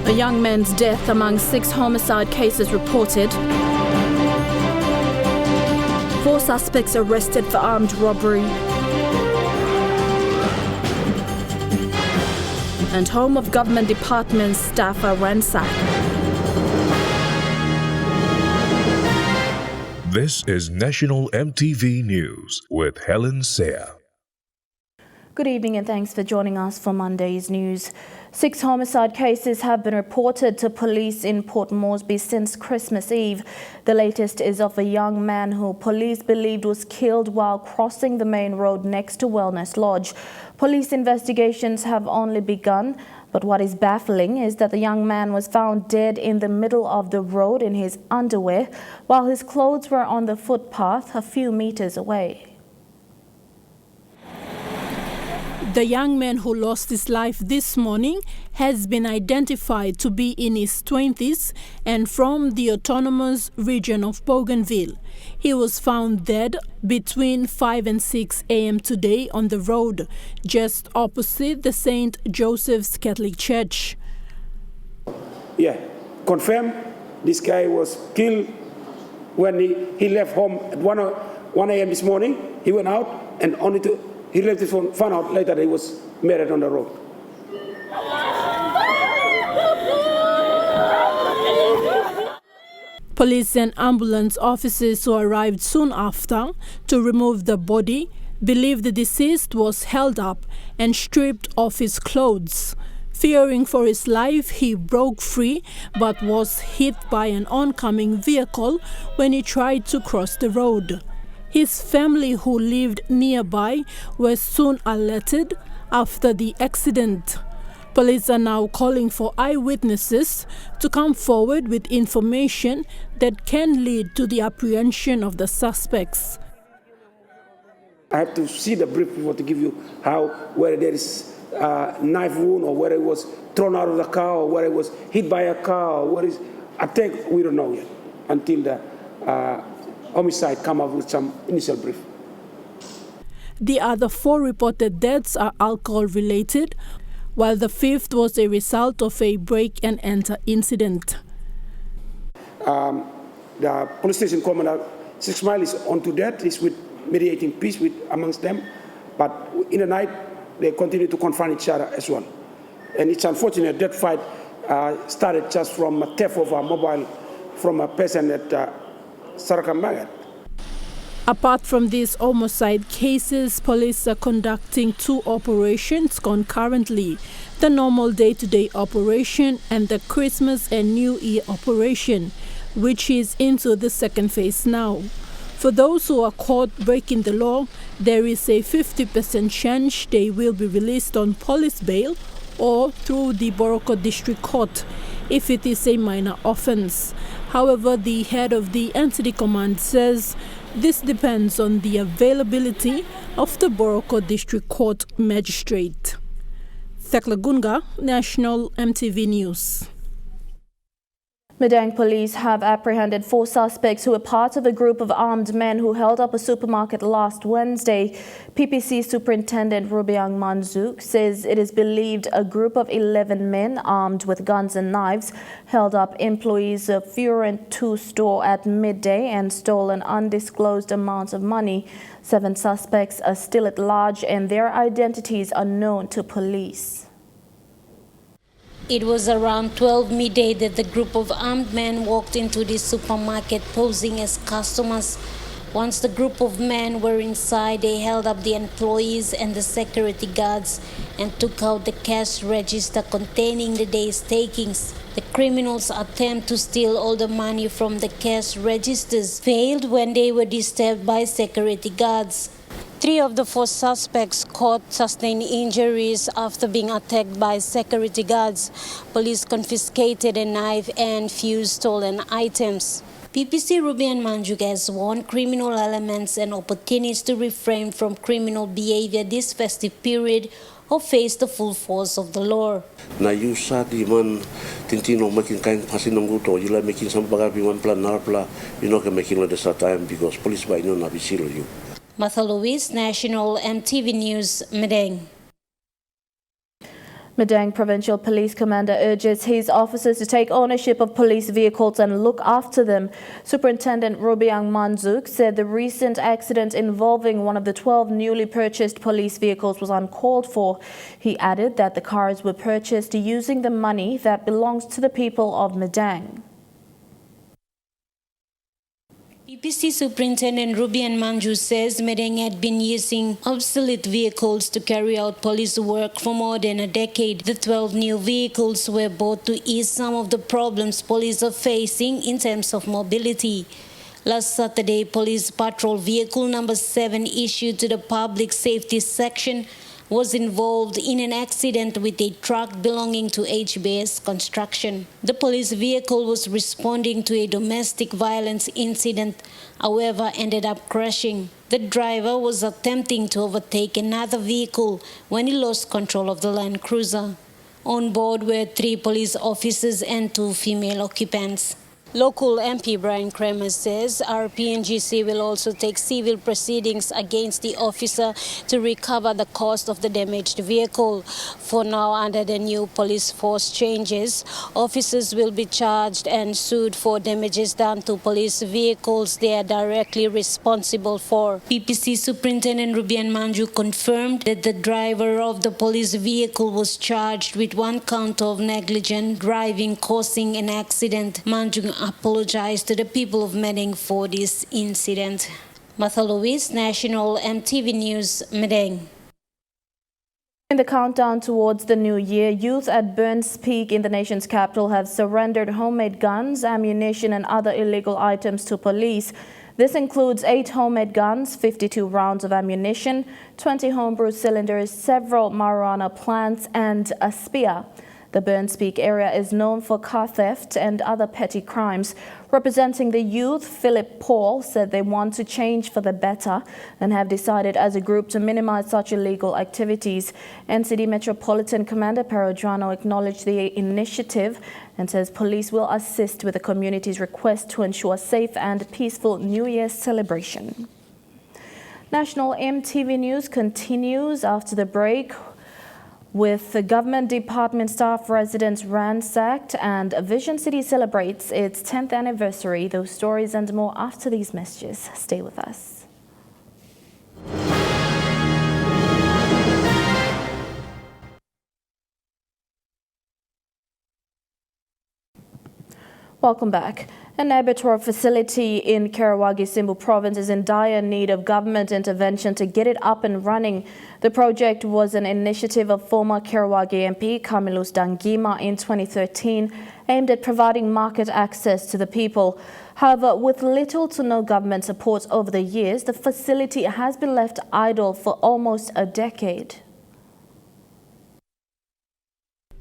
A young man's death among 6 homicide cases reported. 4 suspects arrested for armed robbery. And home of government departments staff are ransacked. This is National EMTV News with Helen Sayre. Good evening and thanks for joining us for Monday's news. 6 homicide cases have been reported to police in Port Moresby since Christmas Eve. The latest is of a young man who police believed was killed while crossing the main road next to Wellness Lodge. Police investigations have only begun, but what is baffling is that the young man was found dead in the middle of the road in his underwear, while his clothes were on the footpath a few meters away. The young man who lost his life this morning has been identified to be in his 20s and from the autonomous region of Bougainville. He was found dead between 5 and 6 a.m. today on the road, just opposite the St. Joseph's Catholic Church. Yeah, confirmed this guy was killed when he left home at 1 a.m. this morning. He went out and he left his phone, found out later that he was murdered on the road. Police and ambulance officers who arrived soon after to remove the body believe the deceased was held up and stripped of his clothes. Fearing for his life, he broke free but was hit by an oncoming vehicle when he tried to cross the road. His family, who lived nearby, were soon alerted after the accident. Police are now calling for eyewitnesses to come forward with information that can lead to the apprehension of the suspects. I have to see the brief before to give you whether there is a knife wound or whether it was thrown out of the car or whether it was hit by a car or what is attack. We don't know yet until the homicide come up with some initial brief. The other 4 reported deaths are alcohol-related, while the 5th was a result of a break-and-enter incident. The police station commander, 6 Mile, is on to that. He's with mediating peace amongst them. But in the night, they continue to confront each other as well. And it's unfortunate that fight started just from a theft of a mobile from a person at Saraka. Apart from these homicide cases, police are conducting 2 operations concurrently: the normal day-to-day operation and the Christmas and New Year operation, which is into the 2nd phase now. For those who are caught breaking the law, there is a 50% chance they will be released on police bail or through the Boroko District Court if it is a minor offence. However, the head of the entity command says this depends on the availability of the Boroko District Court magistrate. Thekla Gunga, National EMTV News. Medang police have apprehended 4 suspects who were part of a group of armed men who held up a supermarket last Wednesday. PPC Superintendent Rubiang Manzuk says it is believed a group of 11 men armed with guns and knives held up employees of Furent 2 store at midday and stole an undisclosed amount of money. 7 suspects are still at large and their identities are known to police. It was around 12 midday that the group of armed men walked into the supermarket posing as customers. Once the group of men were inside, they held up the employees and the security guards and took out the cash register containing the day's takings. The criminals' attempt to steal all the money from the cash registers failed when they were disturbed by security guards. 3 of the 4 suspects caught sustained injuries after being attacked by security guards. Police confiscated a knife and few stolen items. PPC Rubiang Manzuk has warned criminal elements and opportunists to refrain from criminal behavior this festive period or face the full force of the law. Na yusa di man tintino making kain pasinong guto you like making some bagabi one plan narpla you know can making lot of time because police by no na bisilo you. Martha Louise, National EMTV News, Medang. Madang Provincial Police Commander urges his officers to take ownership of police vehicles and look after them. Superintendent Robiang Manzuk said the recent accident involving one of the 12 newly purchased police vehicles was uncalled for. He added that the cars were purchased using the money that belongs to the people of Madang. PPC Superintendent Rubian Manju says Madang had been using obsolete vehicles to carry out police work for more than a decade. The 12 new vehicles were bought to ease some of the problems police are facing in terms of mobility. Last Saturday, police patrol vehicle number 7 issued to the public safety section was involved in an accident with a truck belonging to HBS Construction. The police vehicle was responding to a domestic violence incident, however ended up crashing. The driver was attempting to overtake another vehicle when he lost control of the Land Cruiser. On board were 3 police officers and 2 female occupants. Local MP Brian Kramer says RPNGC will also take civil proceedings against the officer to recover the cost of the damaged vehicle. For now, under the new police force changes, officers will be charged and sued for damages done to police vehicles they are directly responsible for. PPC Superintendent Rubian Manju confirmed that the driver of the police vehicle was charged with 1 count of negligent driving causing an accident. Manju apologized to the people of Madang for this incident. Martha Louise, National EMTV News, Madang. In the countdown towards the new year, youth at Burns Peak in the nation's capital have surrendered homemade guns, ammunition and other illegal items to police. This includes 8 homemade guns, 52 rounds of ammunition, 20 homebrew cylinders, several marijuana plants and a spear. The Burns Peak area is known for car theft and other petty crimes. Representing the youth, Philip Paul said they want to change for the better and have decided as a group to minimize such illegal activities. NCD Metropolitan Commander Perodrano acknowledged the initiative and says police will assist with the community's request to ensure safe and peaceful New Year's celebration. National EMTV News continues after the break, with the government department staff residents ransacked and Vision City celebrates its 10th anniversary. Those stories and more after these messages. Stay with us. Welcome back. An abattoir facility in Karawagi, Simbu Province is in dire need of government intervention to get it up and running. The project was an initiative of former Karawagi MP Kamilus Dangima in 2013, aimed at providing market access to the people. However, with little to no government support over the years, the facility has been left idle for almost a decade.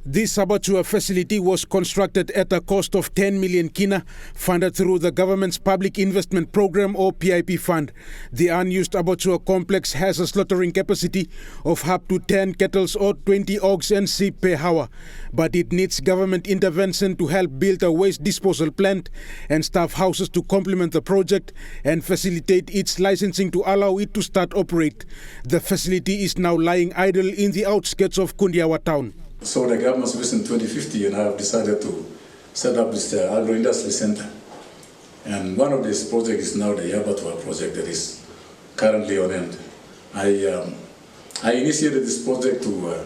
This Abattoir facility was constructed at a cost of 10 million kina, funded through the government's Public Investment Program or PIP fund. The unused Abattoir complex has a slaughtering capacity of up to 10 cattle or 20 hogs and sheep per hour. But it needs government intervention to help build a waste disposal plant and staff houses to complement the project and facilitate its licensing to allow it to start operate. The facility is now lying idle in the outskirts of Kundiawa town. So the government's vision 2050 and I have decided to set up this agro-industry center. And one of these projects is now the Abattoir project that is currently on end. I initiated this project to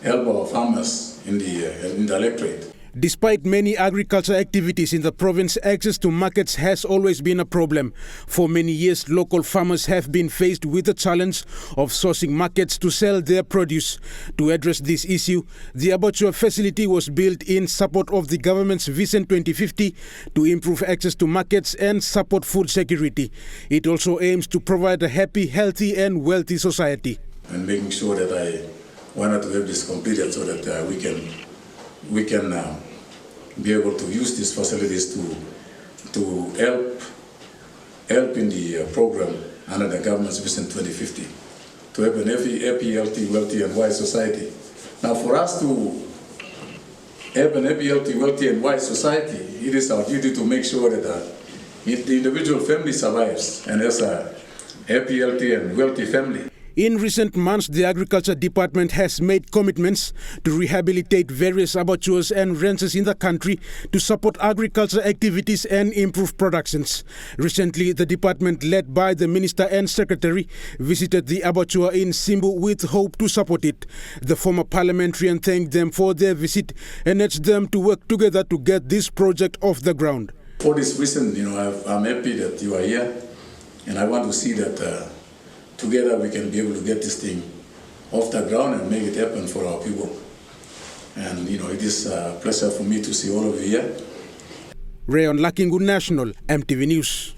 help our farmers in the electorate. Despite many agricultural activities in the province, access to markets has always been a problem. For many years, local farmers have been faced with the challenge of sourcing markets to sell their produce. To address this issue, the Abattoir facility was built in support of the government's Vision 2050 to improve access to markets and support food security. It also aims to provide a happy, healthy and wealthy society. And making sure that I wanted to have this completed so that we can be able to use these facilities to help in the program under the government's Vision 2050 to have an happy, healthy, wealthy and wise society. Now for us to have an happy, healthy, wealthy and wise society, it is our duty to make sure that the individual family survives and has a happy, healthy and wealthy family. In recent months, the Agriculture Department has made commitments to rehabilitate various abattoirs and ranches in the country to support agriculture activities and improve productions. Recently, the department, led by the Minister and Secretary, visited the abattoir in Simbu with hope to support it. The former parliamentarian thanked them for their visit and urged them to work together to get this project off the ground. For this reason, I'm happy that you are here, and I want to see that together we can be able to get this thing off the ground and make it happen for our people. And it is a pleasure for me to see all of you here. Rayon Lakingu National, MTV News.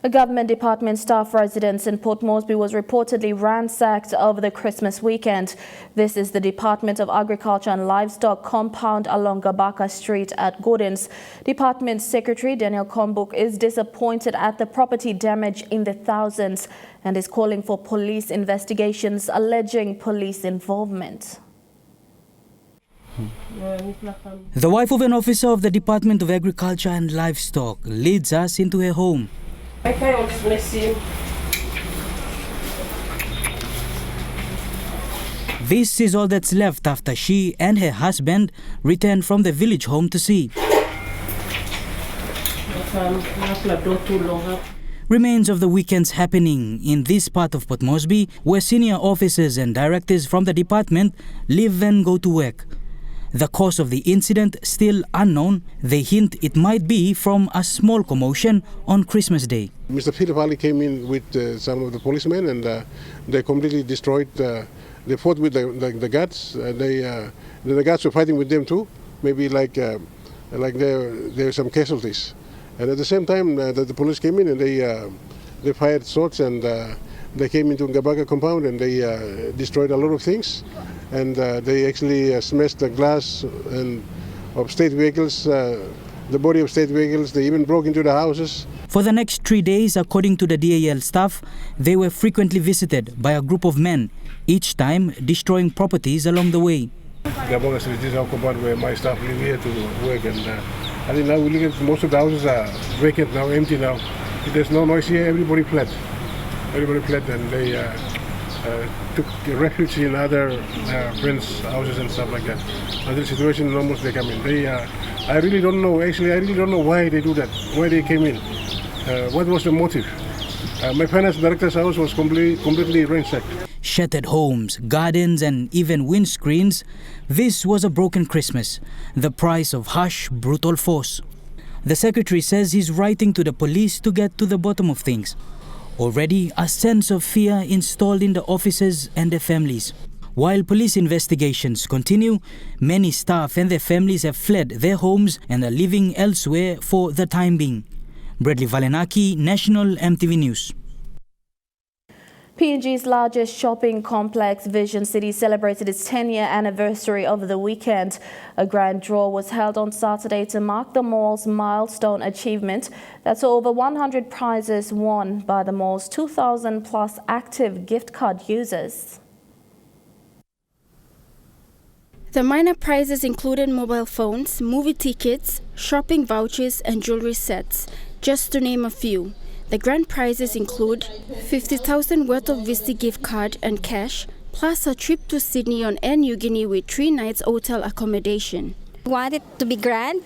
A government department staff residence in Port Moresby was reportedly ransacked over the Christmas weekend. This is the Department of Agriculture and Livestock compound along Gabaka Street at Gordon's. Department Secretary Daniel Kombuk is disappointed at the property damage in the thousands and is calling for police investigations alleging police involvement. The wife of an officer of the Department of Agriculture and Livestock leads us into her home. This is all that's left after she and her husband returned from the village home to sea. Remains of the weekend's happening in this part of Port Moresby, where senior officers and directors from the department live and go to work. The cause of the incident still unknown. They hint it might be from a small commotion on Christmas Day. Mr. Philip Ali came in with some of the policemen and they completely destroyed. They fought with the guards. The guards were fighting with them too. Maybe like there were some casualties. And at the same time, the police came in and they fired shots and they came into Gabaka compound and they destroyed a lot of things. And they actually smashed the glass of state vehicles, the body of state vehicles. They even broke into the houses. For the next 3 days, according to the DAL staff, they were frequently visited by a group of men, each time destroying properties along the way. Gabaka Street is our compound where my staff live here to work. And I think now we look at most of the houses are vacant now, empty now. There's no noise here, everybody fled. Everybody fled and they took refuge in other friends' houses and stuff like that. Other situation almost they come in. I really don't know. Actually, I really don't know why they do that. Why they came in? What was the motive? My finance director's house was completely ransacked. Shattered homes, gardens, and even windscreens. This was a broken Christmas. The price of harsh, brutal force. The secretary says he's writing to the police to get to the bottom of things. Already, a sense of fear installed in the officers and their families. While police investigations continue, many staff and their families have fled their homes and are living elsewhere for the time being. Bradley Valenaki, National MTV News. PNG's largest shopping complex, Vision City, celebrated its 10-year anniversary over the weekend. A grand draw was held on Saturday to mark the mall's milestone achievement. That's over 100 prizes won by the mall's 2,000-plus active gift card users. The minor prizes included mobile phones, movie tickets, shopping vouchers, and jewelry sets, just to name a few. The grand prizes include 50,000 worth of Vista gift card and cash, plus a trip to Sydney on Air Niugini with 3 nights hotel accommodation. We want it to be grand,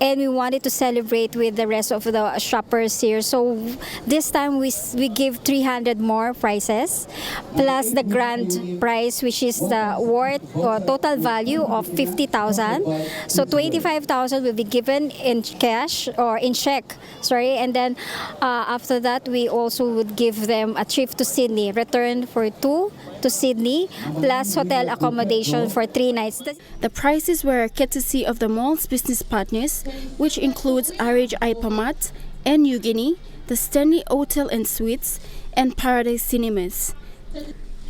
and we wanted to celebrate with the rest of the shoppers here. So this time we give 300 more prizes, plus the grand prize, which is the worth or total value of 50,000. So 25,000 will be given in cash or in check, and then after that we also would give them a trip to Sydney, return for 2 to Sydney, plus hotel accommodation for 3 nights. The prizes were courtesy of the mall's business partners, which includes RH Ipamat, Air Niugini, the Stanley Hotel and Suites, and Paradise Cinemas.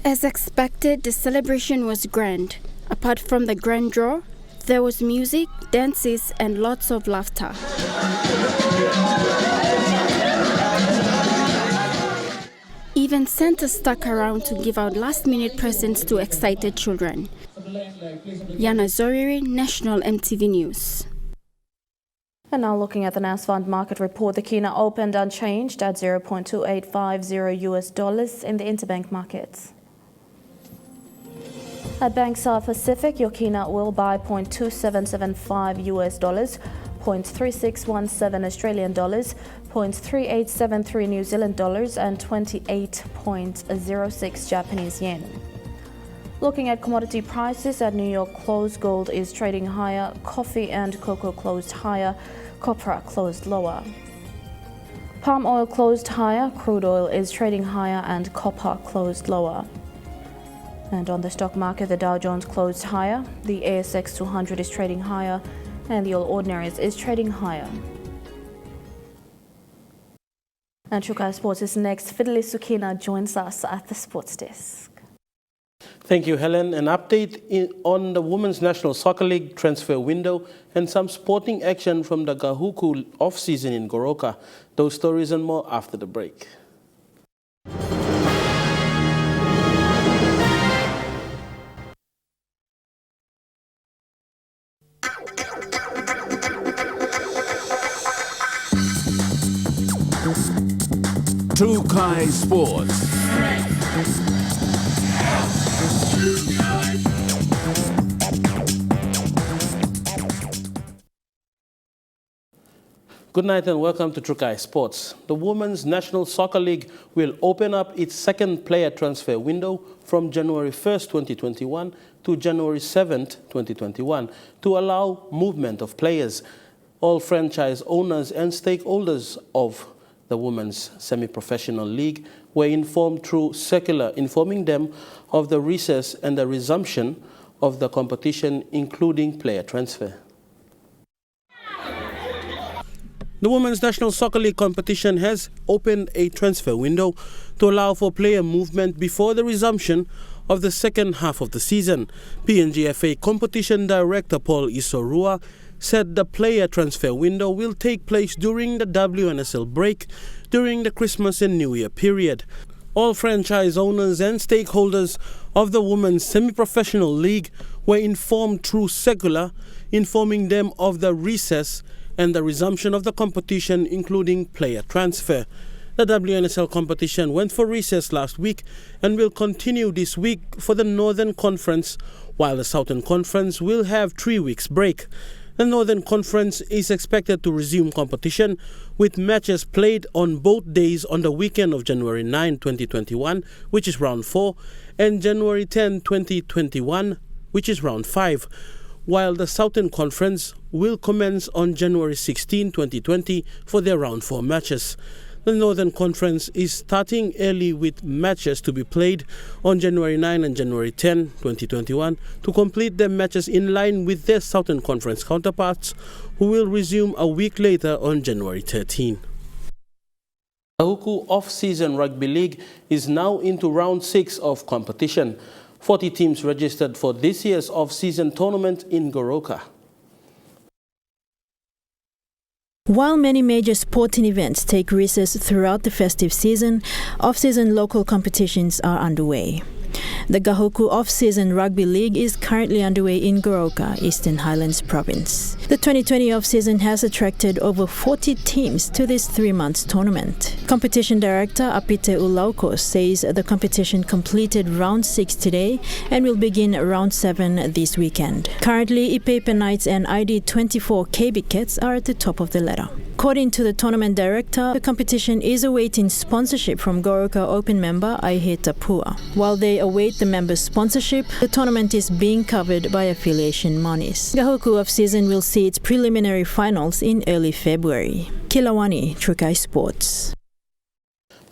As expected, the celebration was grand. Apart from the grand draw, there was music, dances, and lots of laughter. Even Santa stuck around to give out last-minute presents to excited children. Yana Zoriri, National MTV News. And now looking at the NASFund market report, the Kina opened unchanged at $0.2850 in the interbank markets. At Bank South Pacific, your Kina will buy $0.2775 $0.3617 Australian dollars, $0.3873 New Zealand dollars, and 28.06 Japanese yen. Looking at commodity prices, at New York close, gold is trading higher, coffee and cocoa closed higher, copra closed lower. Palm oil closed higher, crude oil is trading higher, and copper closed lower. And on the stock market, the Dow Jones closed higher, the ASX 200 is trading higher, and the All Ordinaries is trading higher. And Chukai Sports is next. Fidelis Sukina joins us at the sports desk. Thank you, Helen. An update on the Women's National Soccer League transfer window and some sporting action from the Gahuku off-season in Goroka. Those stories and more after the break. Chukai Sports. Good night and welcome to Chukai Sports. The Women's National Soccer League will open up its second player transfer window from January 1st, 2021 to January 7th, 2021 to allow movement of players. All franchise owners and stakeholders of the Women's Semi-Professional League were informed through circular informing them of the recess and the resumption of the competition, including player transfer. The Women's National Soccer League competition has opened a transfer window to allow for player movement before the resumption of the second half of the season. PNGFA Competition Director Paul Isorua said the player transfer window will take place during the WNSL break during the Christmas and New Year period. All franchise owners and stakeholders of the Women's Semi-Professional League were informed through circular informing them of the recess and the resumption of the competition, including player transfer. The WNSL competition went for recess last week and will continue this week for the Northern Conference, while the Southern Conference will have 3 weeks break. The Northern Conference is expected to resume competition with matches played on both days on the weekend of January 9, 2021, which is round 4, and January 10, 2021, which is round 5. While the Southern Conference will commence on January 16, 2020 for their round 4 matches. The Northern Conference is starting early with matches to be played on January 9 and January 10, 2021 to complete their matches in line with their Southern Conference counterparts, who will resume a week later on January 13. The Gahuku Off-Season Rugby League is now into round 6 of competition. 40 teams registered for this year's off-season tournament in Goroka. While many major sporting events take recess throughout the festive season, off-season local competitions are underway. The Gahuku Off-Season Rugby League is currently underway in Goroka, Eastern Highlands Province. The 2020 off-season has attracted over 40 teams to this 3-month tournament. Competition Director Apite Ulaukos says the competition completed round 6 today and will begin round 7 this weekend. Currently, Ipepe Knights and ID24 KB Cats are at the top of the ladder. According to the tournament director, the competition is awaiting sponsorship from Goroka Open member Aihe Tapua. While they await the members' sponsorship, the tournament is being covered by affiliation monies. Gahuku Off-Season will see its preliminary finals in early February. Kilawani, Chukai Sports.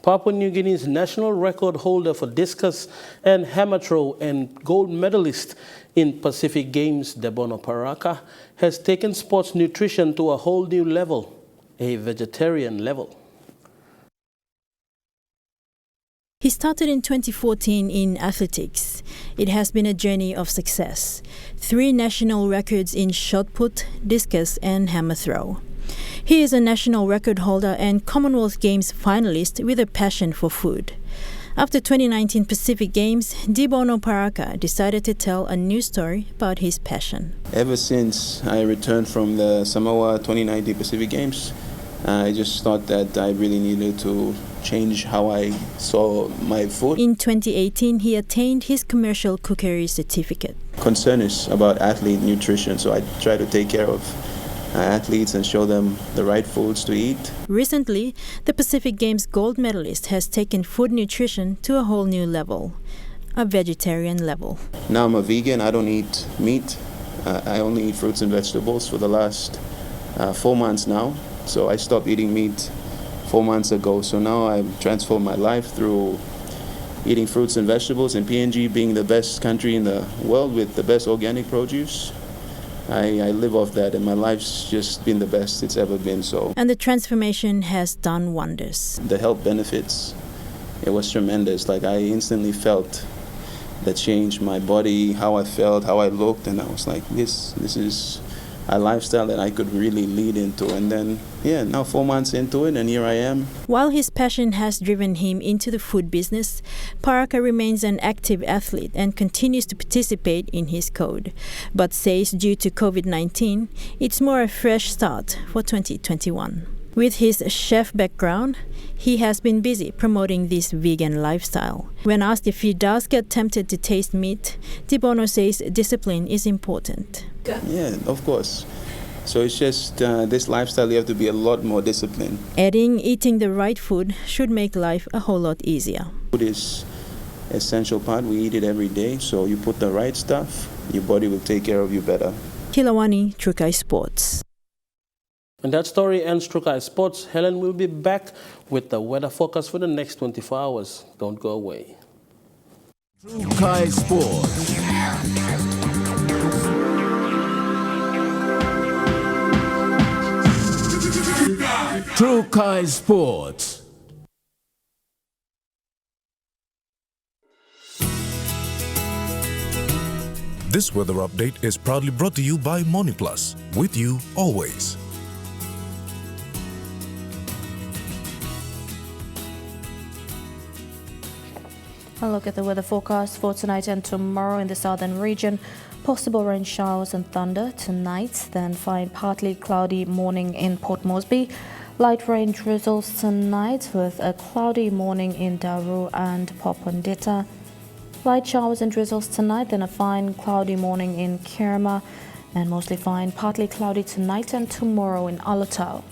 Papua New Guinea's national record holder for discus and hammer throw and gold medalist in Pacific Games, Debono Paraka, has taken sports nutrition to a whole new level. A vegetarian level. He started in 2014 in athletics. It has been a journey of success. 3 national records in shot put, discus and hammer throw. He is a national record holder and Commonwealth Games finalist with a passion for food. After 2019 Pacific Games, Dibono Paraka decided to tell a new story about his passion. Ever since I returned from the Samoa 2019 Pacific Games, I just thought that I really needed to change how I saw my food. In 2018, he attained his commercial cookery certificate. Concern is about athlete nutrition, so I try to take care of athletes and show them the right foods to eat. Recently, the Pacific Games gold medalist has taken food nutrition to a whole new level, a vegetarian level. Now I'm a vegan, I don't eat meat. I only eat fruits and vegetables for the last 4 months now. So I stopped eating meat 4 months ago. So now I've transformed my life through eating fruits and vegetables, and PNG being the best country in the world with the best organic produce. I live off that, and my life's just been the best it's ever been. So, and the transformation has done wonders. The health benefits, it was tremendous. Like, I instantly felt the change, my body, how I felt, how I looked, and I was like, this is a lifestyle that I could really lead into. And then, now 4 months into it, and here I am. While his passion has driven him into the food business, Paraka remains an active athlete and continues to participate in his code, but says due to COVID-19, it's more a fresh start for 2021. With his chef background, he has been busy promoting this vegan lifestyle. When asked if he does get tempted to taste meat, Dibono says discipline is important. Yeah, of course. So it's just this lifestyle, you have to be a lot more disciplined. Adding eating the right food should make life a whole lot easier. Food is an essential part. We eat it every day. So you put the right stuff, your body will take care of you better. Kilawani, Trukai Sports. And that story ends Trukai Sports. Helen will be back with the weather forecast for the next 24 hours. Don't go away. Trukai Sports. Trukai Sports. This weather update is proudly brought to you by Moniplus, with you always. A look at the weather forecast for tonight and tomorrow in the southern region. Possible rain showers and thunder tonight, then find partly cloudy morning in Port Moresby. Light rain drizzles tonight with a cloudy morning in Daru and Popondetta. Light showers and drizzles tonight, then a fine cloudy morning in Kerma, and mostly fine partly cloudy tonight and tomorrow in Alatau.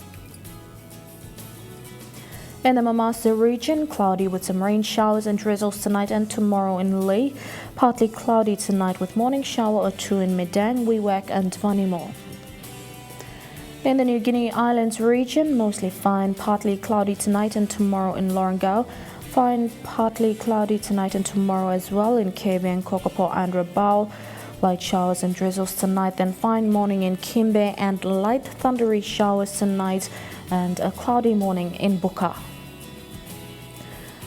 In the Mamasa region, cloudy with some rain showers and drizzles tonight and tomorrow in Leh. Partly cloudy tonight with morning shower or two in Medang, Wewak and Vanimo. In the New Guinea Islands region, mostly fine, partly cloudy tonight and tomorrow in Lorengau. Fine, partly cloudy tonight and tomorrow as well in Kavieng, Kokopo and Rabaul. Light showers and drizzles tonight, then fine morning in Kimbe and light thundery showers tonight and a cloudy morning in Buka.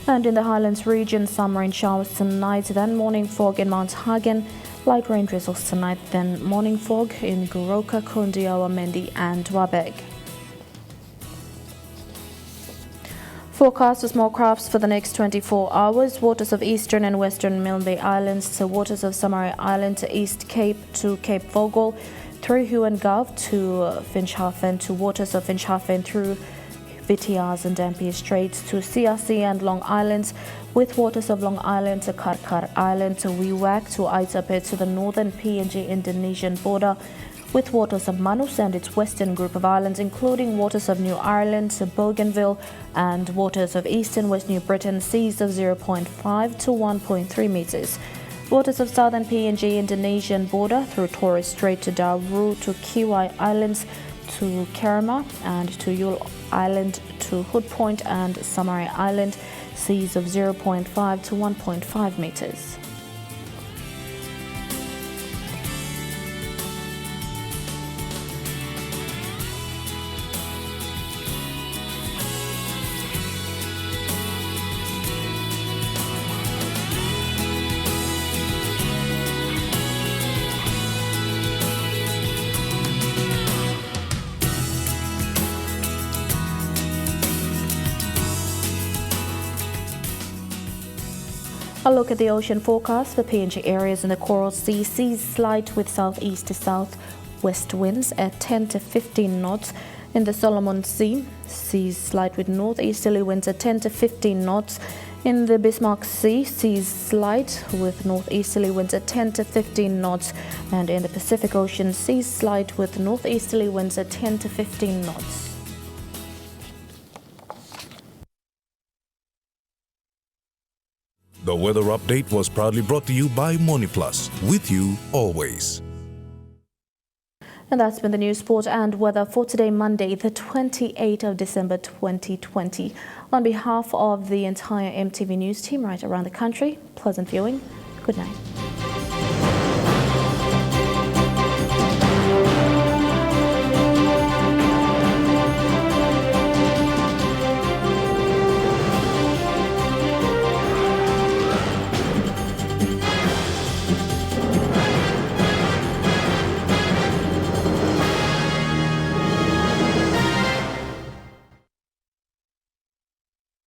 And in the Highlands region, some rain showers tonight, then morning fog in Mount Hagen. Light rain drizzles tonight, then morning fog in Goroka, Kondiawa, Mendi and Wabeg. Forecast for small crafts for the next 24 hours. Waters of eastern and western Milne Bay Islands to waters of Samarai Island to East Cape to Cape Vogel, through Huon Gulf to Finschhafen to waters of Finschhafen through Vitiaz and Dampier Straits to CRC and Long Islands, with waters of Long Island to Karkar Island to Wewak to Aitape to the northern PNG Indonesian border, with waters of Manus and its western group of islands, including waters of New Ireland to Bougainville and waters of East and West New Britain, seas of 0.5 to 1.3 meters. Waters of southern PNG Indonesian border through Torres Strait to Daru to Kiwai Islands to Kerama and to Yule Island to Hood Point and Samarai Island, seas of 0.5 to 1.5 meters. A look at the ocean forecast for PNG areas in the Coral Sea. Seas slight with southeast to southwest winds at 10 to 15 knots. In the Solomon Sea, seas slight with northeasterly winds at 10 to 15 knots. In the Bismarck Sea, seas slight with northeasterly winds at 10 to 15 knots. And in the Pacific Ocean, seas slight with northeasterly winds at 10 to 15 knots. The weather update was proudly brought to you by MoneyPlus, with you always. And that's been the news, sport and weather for today, Monday, the 28th of December 2020. On behalf of the entire EMTV News team right around the country, pleasant viewing. Good night.